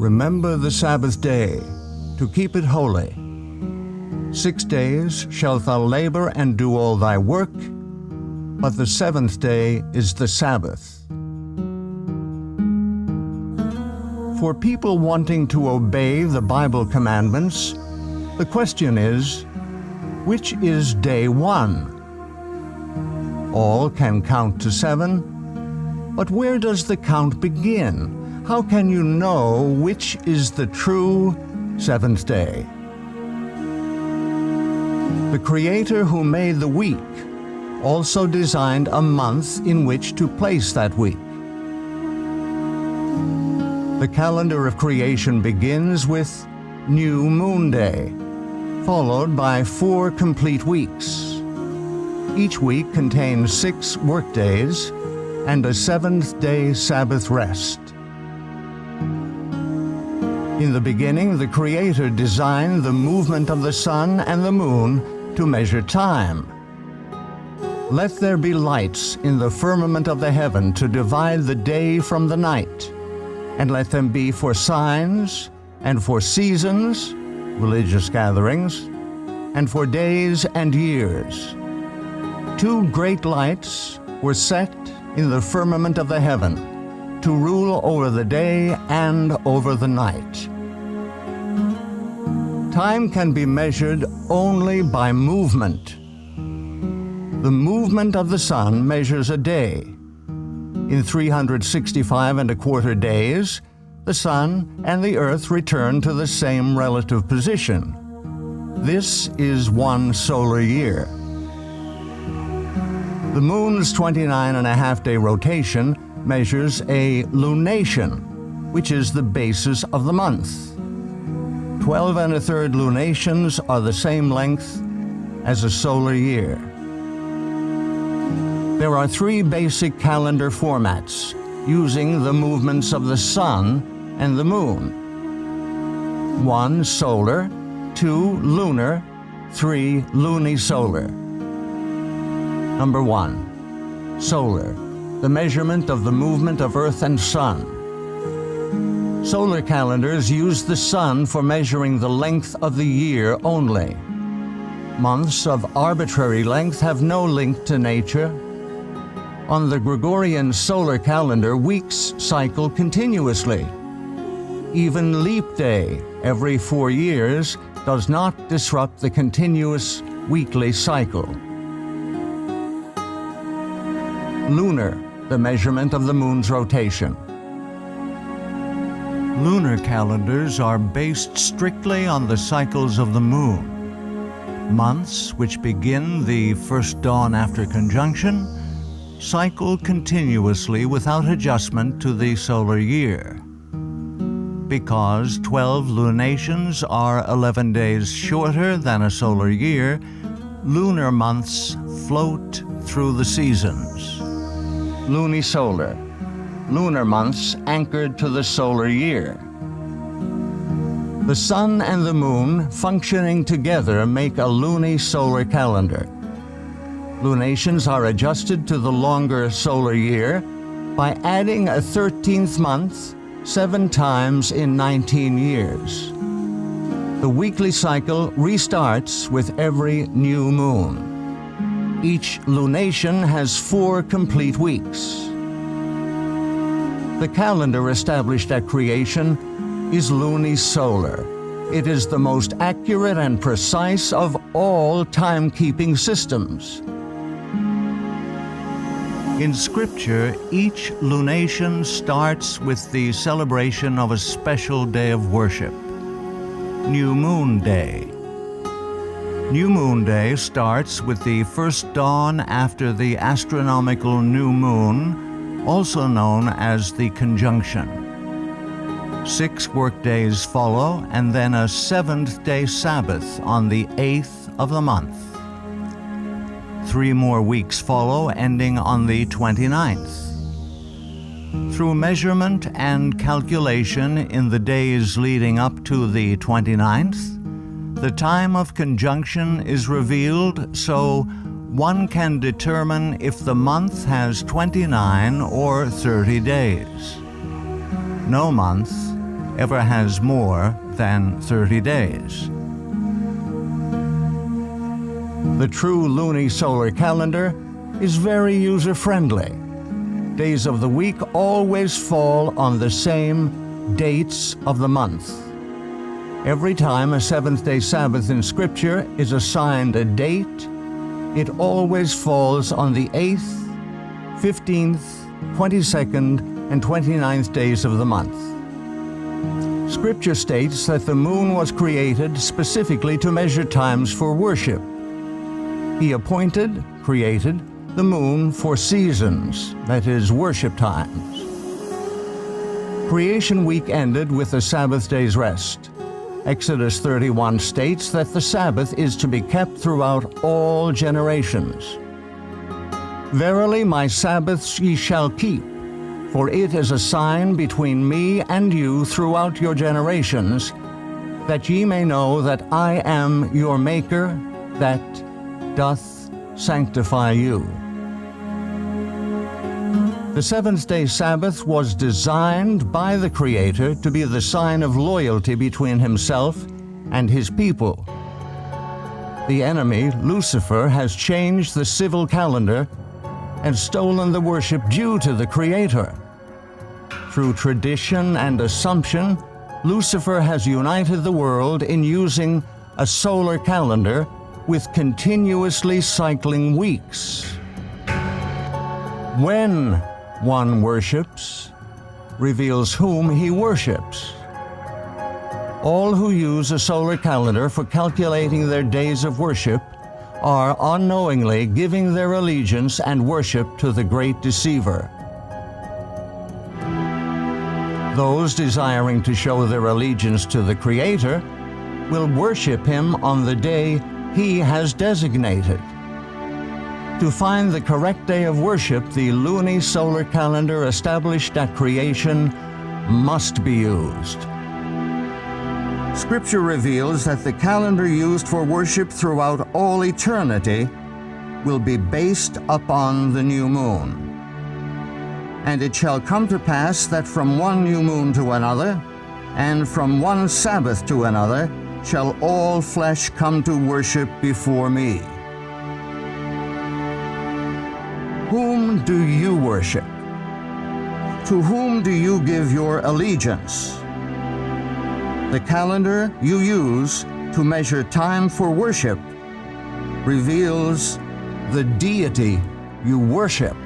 Remember the Sabbath day, to keep it holy. 6 days shalt thou labor and do all thy work, but the seventh day is the Sabbath. For people wanting to obey the Bible commandments, the question is, which is day one? All can count to 7, but where does the count begin? How can you know which is the true seventh day? The Creator who made the week also designed a month in which to place that week. The calendar of creation begins with New Moon Day, followed by 4 complete weeks. Each week contains 6 workdays and a seventh-day Sabbath rest. In the beginning, the Creator designed the movement of the sun and the moon to measure time. Let there be lights in the firmament of the heaven to divide the day from the night, and let them be for signs, and for seasons, religious gatherings, and for days and years. 2 great lights were set in the firmament of the heaven to rule over the day and over the night. Time can be measured only by movement. The movement of the sun measures a day. In 365¼ days, the sun and the earth return to the same relative position. This is 1 solar year. The moon's 29½ day rotation measures a lunation, which is the basis of the month. 12 1/3 lunations are the same length as a solar year. There are 3 basic calendar formats using the movements of the sun and the moon. 1 solar, 2 lunar, 3 lunisolar. Number 1, solar, the measurement of the movement of earth and sun. Solar calendars use the sun for measuring the length of the year only. Months of arbitrary length have no link to nature. On the Gregorian solar calendar, weeks cycle continuously. Even leap day, every 4 years, does not disrupt the continuous weekly cycle. Lunar, the measurement of the moon's rotation. Lunar calendars are based strictly on the cycles of the moon. Months, which begin the first dawn after conjunction, cycle continuously without adjustment to the solar year. Because 12 lunations are 11 days shorter than a solar year, lunar months float through the seasons. Lunisolar, lunar months anchored to the solar year. The sun and the moon functioning together make a lunisolar calendar. Lunations are adjusted to the longer solar year by adding a 13th month 7 times in 19 years. The weekly cycle restarts with every new moon. Each lunation has 4 complete weeks. The calendar established at creation is lunisolar. It is the most accurate and precise of all timekeeping systems. In Scripture, each lunation starts with the celebration of a special day of worship, New Moon Day. New Moon Day starts with the first dawn after the astronomical new moon, also known as the conjunction. 6 workdays follow, and then a 7th-day Sabbath on the 8th of the month. 3 more weeks follow, ending on the 29th. Through measurement and calculation in the days leading up to the 29th, the time of conjunction is revealed so one can determine if the month has 29 or 30 days. No month, ever has more than 30 days. The true lunisolar calendar is very user-friendly. Days of the week always fall on the same dates of the month. Every time a seventh-day Sabbath in Scripture is assigned a date, it always falls on the 8th, 15th, 22nd, and 29th days of the month. Scripture states that the moon was created specifically to measure times for worship. He created the moon for seasons, that is, worship times. Creation week ended with the Sabbath day's rest. Exodus 31 states that the Sabbath is to be kept throughout all generations. Verily my Sabbaths ye shall keep, for it is a sign between me and you throughout your generations, that ye may know that I am your Maker, that doth sanctify you. The seventh-day Sabbath was designed by the Creator to be the sign of loyalty between himself and his people. The enemy, Lucifer, has changed the civil calendar and stolen the worship due to the Creator. Through tradition and assumption, Lucifer has united the world in using a solar calendar with continuously cycling weeks. When one worships, reveals whom he worships. All who use a solar calendar for calculating their days of worship are unknowingly giving their allegiance and worship to the great deceiver. Those desiring to show their allegiance to the Creator will worship him on the day he has designated. To find the correct day of worship, the lunisolar calendar established at creation must be used. Scripture reveals that the calendar used for worship throughout all eternity will be based upon the new moon. And it shall come to pass that from one new moon to another, and from one Sabbath to another, shall all flesh come to worship before me. Whom do you worship? To whom do you give your allegiance? The calendar you use to measure time for worship reveals the deity you worship.